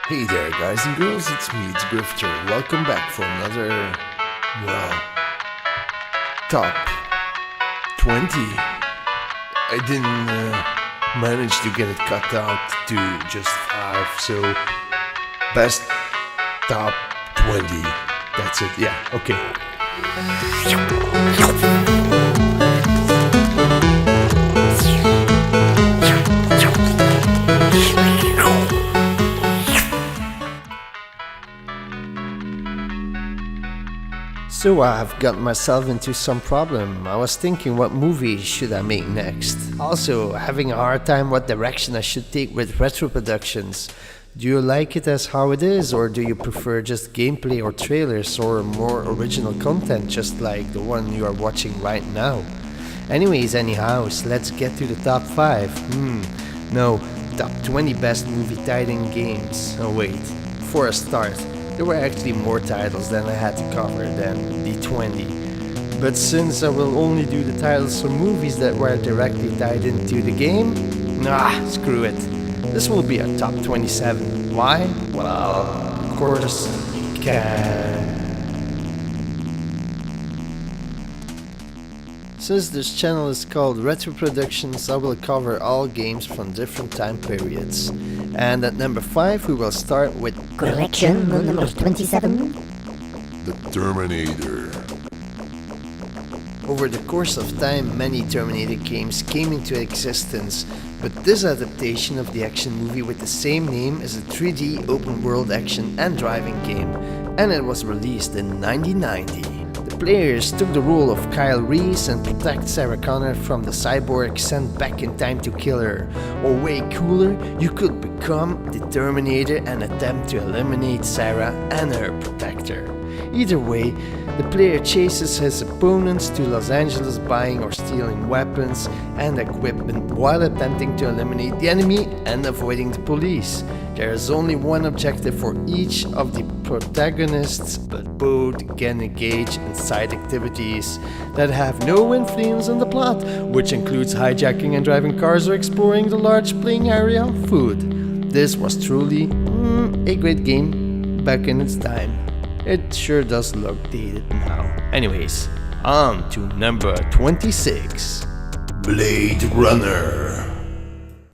Hey there, guys and girls, it's me, it's Grifter. Welcome back for another, well, top 20. I didn't manage to get it cut out to just 5, so best top 20. That's it, yeah, okay. So I've got myself into some problem. I was thinking what movie should I make next. Also having a hard time what direction I should take with retro productions. Do you like it as how it is, or do you prefer just gameplay or trailers or more original content just like the one you are watching right now? Anyhow, let's get to the top 5. No, top 20 best movie tied-in games. Oh wait, before I start, there were actually more titles than I had to cover than the 20. But since I will only do the titles for movies that were directly tied into the game, screw it. This will be a top 27. Why? Well, of course, it can. Since this channel is called Retro Productions, I will cover all games from different time periods. And at number 5 we will start with Correction number 27. The Terminator. Over the course of time, many Terminator games came into existence, but this adaptation of the action movie with the same name is a 3D open-world action and driving game, and it was released in 1990. The players took the role of Kyle Reese and protect Sarah Connor from the cyborg sent back in time to kill her. Or way cooler, you could become the Terminator and attempt to eliminate Sarah and her protector. Either way, the player chases his opponents to Los Angeles buying or stealing weapons and equipment while attempting to eliminate the enemy and avoiding the police. There is only one objective for each of the protagonists, but both can engage in side activities that have no influence on the plot, which includes hijacking and driving cars or exploring the large playing area of food. This was truly a great game back in its time. It sure does look dated now. Anyways, on to number 26. Blade Runner.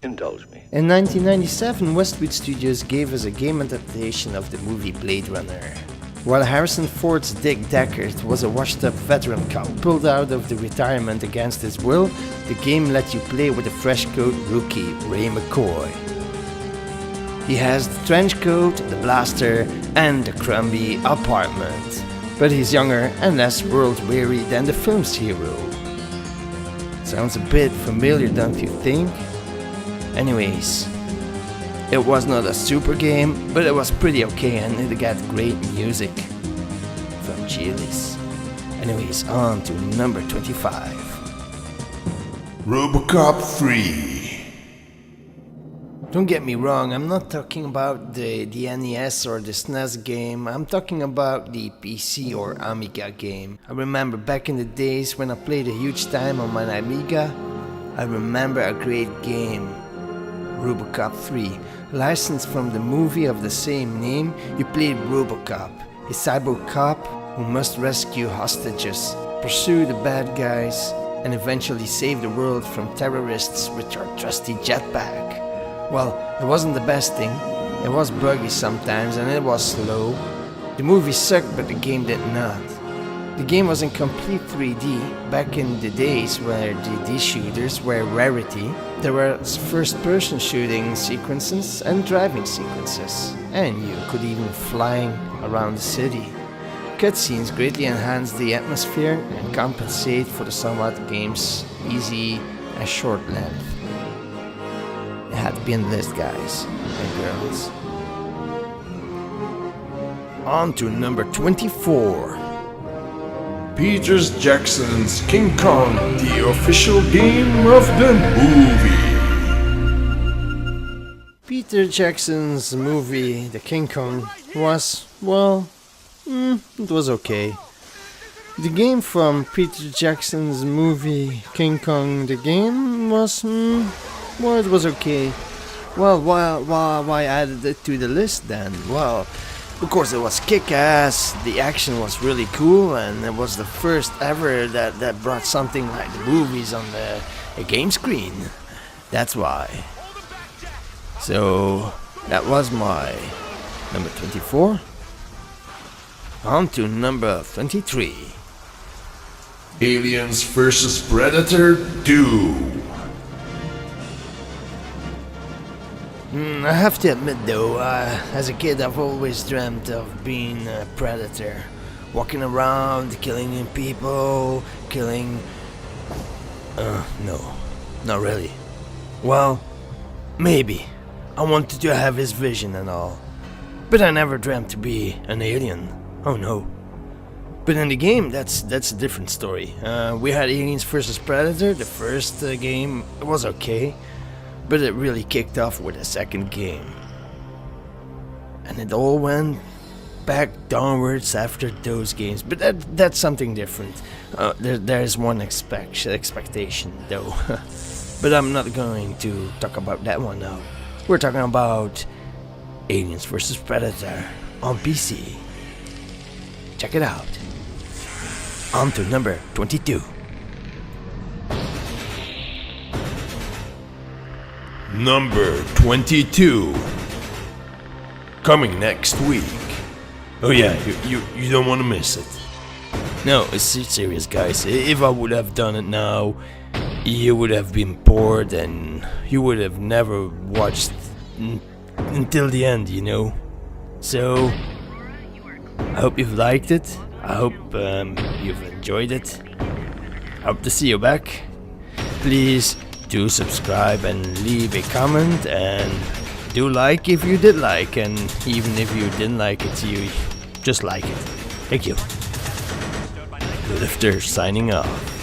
Indulge me. In 1997, Westwood Studios gave us a game adaptation of the movie Blade Runner. While Harrison Ford's Dick Deckard was a washed-up veteran cop pulled out of the retirement against his will, the game let you play with a fresh-coat rookie, Ray McCoy. He has the trench coat, the blaster, and the crumbly apartment, but he's younger and less world-weary than the film's hero. Sounds a bit familiar, don't you think? Anyways, it was not a super game, but it was pretty okay and it got great music from Chili's. Anyways, on to number 25. RoboCop 3. Don't get me wrong, I'm not talking about the NES or the SNES game, I'm talking about the PC or Amiga game. I remember back in the days when I played a huge time on my Amiga, I remember a great game, RoboCop 3. Licensed from the movie of the same name, you played RoboCop, a cyborg cop who must rescue hostages, pursue the bad guys, and eventually save the world from terrorists with your trusty jetpack. Well, it wasn't the best thing. It was buggy sometimes and it was slow. The movie sucked, but the game did not. The game was in complete 3D back in the days where 3D shooters were a rarity. There were first-person shooting sequences and driving sequences, and you could even fly around the city. Cutscenes greatly enhance the atmosphere and compensate for the somewhat game's easy and short length. It had to be on the list, guys and girls. On to number 24. Peter Jackson's King Kong, the official game of the movie. Peter Jackson's movie, The King Kong, was, well, it was okay. The game from Peter Jackson's movie King Kong the game was, well, it was okay. Well, why added it to the list then? Well, of course it was kick-ass, the action was really cool, and it was the first ever that brought something like the movies on a game screen. That's why. So, that was my number 24. On to number 23. Aliens vs. Predator 2. I have to admit though, as a kid I've always dreamt of being a predator. Walking around, killing people, no, not really. Well, maybe. I wanted to have his vision and all. But I never dreamt to be an alien. Oh no. But in the game, that's a different story. We had Aliens vs. Predator, the first game, it was okay. But it really kicked off with the second game. And it all went back downwards after those games. But that's something different. There's one expectation though. But I'm not going to talk about that one now. We're talking about Aliens vs. Predator on PC. Check it out. On to number 22. Number 22. Coming next week. Oh yeah, you don't want to miss it. No, it's serious guys. If I would have done it now, you would have been bored and you would have never watched until the end, you know. So, I hope you've liked it. I hope you've enjoyed it. Hope to see you back. Please do subscribe and leave a comment, and do like if you did like, and even if you didn't like it, you just like it. Thank you. Lifter signing off.